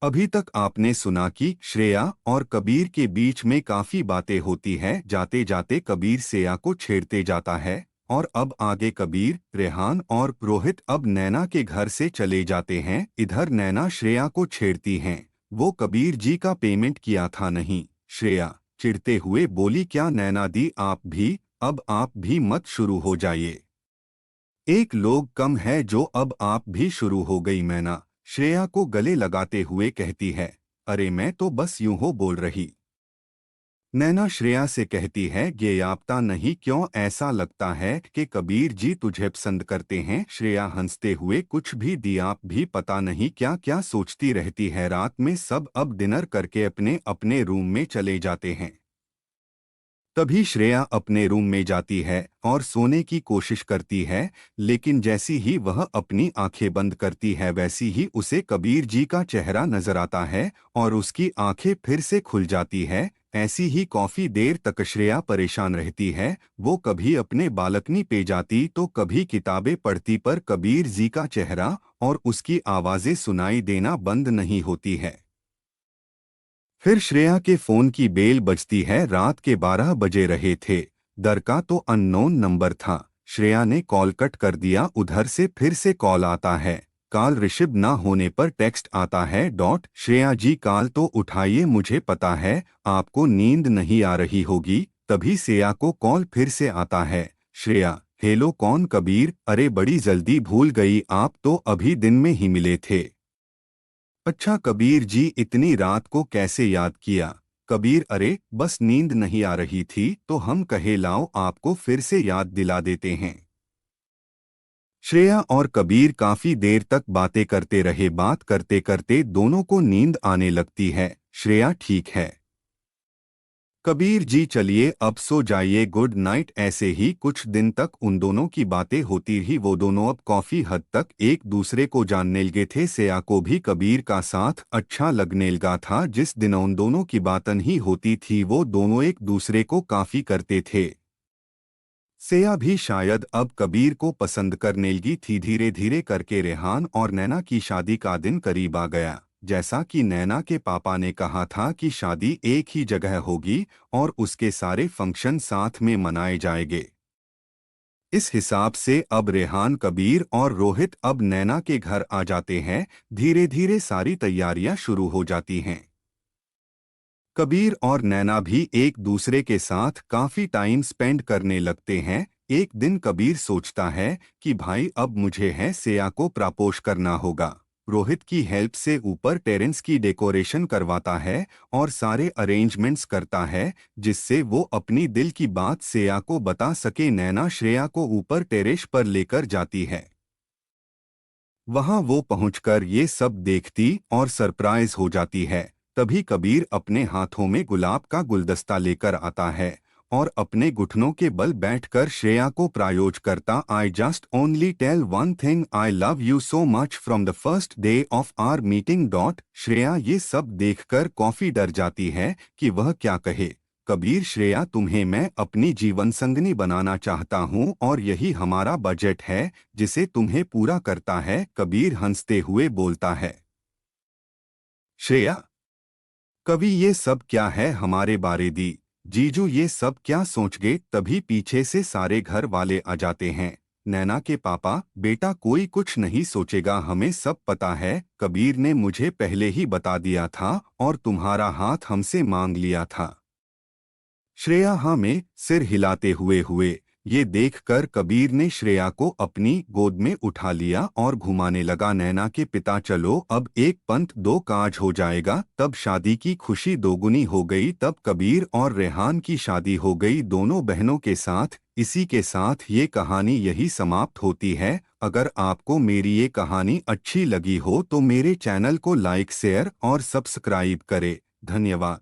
अभी तक आपने सुना कि श्रेया और कबीर के बीच में काफी बातें होती हैं। जाते जाते कबीर श्रेया को छेड़ते जाता है और अब आगे कबीर, रेहान और रोहित अब नैना के घर से चले जाते हैं। इधर नैना श्रेया को छेड़ती हैं। वो कबीर जी का पेमेंट किया था नहीं। श्रेया चिढ़ते हुए बोली, क्या नैना दी आप भी, अब आप भी मत शुरू हो जाइए। एक लोग कम है जो अब आप भी शुरू हो गई। मैना श्रेया को गले लगाते हुए कहती है, अरे मैं तो बस यूं हो बोल रही। नैना श्रेया से कहती है, ज्ञापता नहीं क्यों ऐसा लगता है कि कबीर जी तुझे पसंद करते हैं। श्रेया हंसते हुए, कुछ भी दी आप भी पता नहीं क्या क्या सोचती रहती है। रात में सब अब डिनर करके अपने अपने रूम में चले जाते हैं। तभी श्रेया अपने रूम में जाती है और सोने की कोशिश करती है, लेकिन जैसी ही वह अपनी आंखें बंद करती है वैसी ही उसे कबीर जी का चेहरा नजर आता है और उसकी आंखें फिर से खुल जाती है। ऐसी ही काफी देर तक श्रेया परेशान रहती है। वो कभी अपने बालकनी पे जाती तो कभी किताबें पढ़ती, पर कबीर जी का चेहरा और उसकी आवाजें सुनाई देना बंद नहीं होती है। फिर श्रेया के फोन की बेल बजती है। रात के 12 बजे रहे थे। दर का तो अननोन नंबर था। श्रेया ने कॉल कट कर दिया। उधर से फिर से कॉल आता है। कॉल रिसीव ना होने पर टेक्स्ट आता है, श्रेया जी कॉल तो उठाइए, मुझे पता है आपको नींद नहीं आ रही होगी। तभी श्रेया को कॉल फिर से आता है। श्रेया, हेलो कौन? कबीर, अरे बड़ी जल्दी भूल गई, आप तो अभी दिन में ही मिले थे। अच्छा कबीर जी, इतनी रात को कैसे याद किया? कबीर, अरे बस नींद नहीं आ रही थी तो हम कहे लाओ आपको फिर से याद दिला देते हैं। श्रेया और कबीर काफी देर तक बातें करते रहे। बात करते करते दोनों को नींद आने लगती है। श्रेया, ठीक है कबीर जी, चलिए अब सो जाइए, गुड नाइट। ऐसे ही कुछ दिन तक उन दोनों की बातें होती रही। वो दोनों अब काफी हद तक एक दूसरे को जानने लगे थे। श्रेया को भी कबीर का साथ अच्छा लगने लगा था। जिस दिन उन दोनों की बातन ही होती थी वो दोनों एक दूसरे को काफी करते थे। श्रेया भी शायद अब कबीर को पसंद करने लगी थी। धीरे धीरे करके रेहान और नैना की शादी का दिन करीब आ गया। जैसा कि नैना के पापा ने कहा था कि शादी एक ही जगह होगी और उसके सारे फंक्शन साथ में मनाए जाएंगे। इस हिसाब से अब रेहान, कबीर और रोहित अब नैना के घर आ जाते हैं। धीरे धीरे सारी तैयारियां शुरू हो जाती हैं। कबीर और नैना भी एक दूसरे के साथ काफी टाइम स्पेंड करने लगते हैं। एक दिन कबीर सोचता है कि भाई अब मुझे है श्रेया को प्रपोज करना होगा। रोहित की हेल्प से ऊपर टेरेस की डेकोरेशन करवाता है और सारे अरेंजमेंट्स करता है जिससे वो अपनी दिल की बात श्रेया को बता सके। नैना श्रेया को ऊपर टेरेस पर लेकर जाती है। वहां वो पहुंचकर ये सब देखती और सरप्राइज हो जाती है। तभी कबीर अपने हाथों में गुलाब का गुलदस्ता लेकर आता है और अपने घुटनों के बल बैठकर श्रेया को प्रायोज करता। I just only tell one thing, I love you so much from the first day of our meeting. Shreya ये सब देखकर काफी डर जाती है कि वह क्या कहे। कबीर, श्रेया तुम्हें मैं अपनी जीवन संगनी बनाना चाहता हूँ और यही हमारा बजट है जिसे तुम्हें पूरा करता है। कबीर हंसते हुए बोलता है। श्रेया, कवि ये सब क्या है हमारे बारे दी? जीजू ये सब क्या सोच गए? तभी पीछे से सारे घर वाले आ जाते हैं। नैना के पापा, बेटा कोई कुछ नहीं सोचेगा, हमें सब पता है। कबीर ने मुझे पहले ही बता दिया था और तुम्हारा हाथ हमसे मांग लिया था। श्रेया हाँ में सिर हिलाते हुए ये देखकर कबीर ने श्रेया को अपनी गोद में उठा लिया और घुमाने लगा। नैना के पिता, चलो अब एक पंथ दो काज हो जाएगा। तब शादी की खुशी दोगुनी हो गई। तब कबीर और रेहान की शादी हो गई दोनों बहनों के साथ। इसी के साथ ये कहानी यही समाप्त होती है। अगर आपको मेरी ये कहानी अच्छी लगी हो तो मेरे चैनल को लाइक, शेयर और सब्सक्राइब करें। धन्यवाद।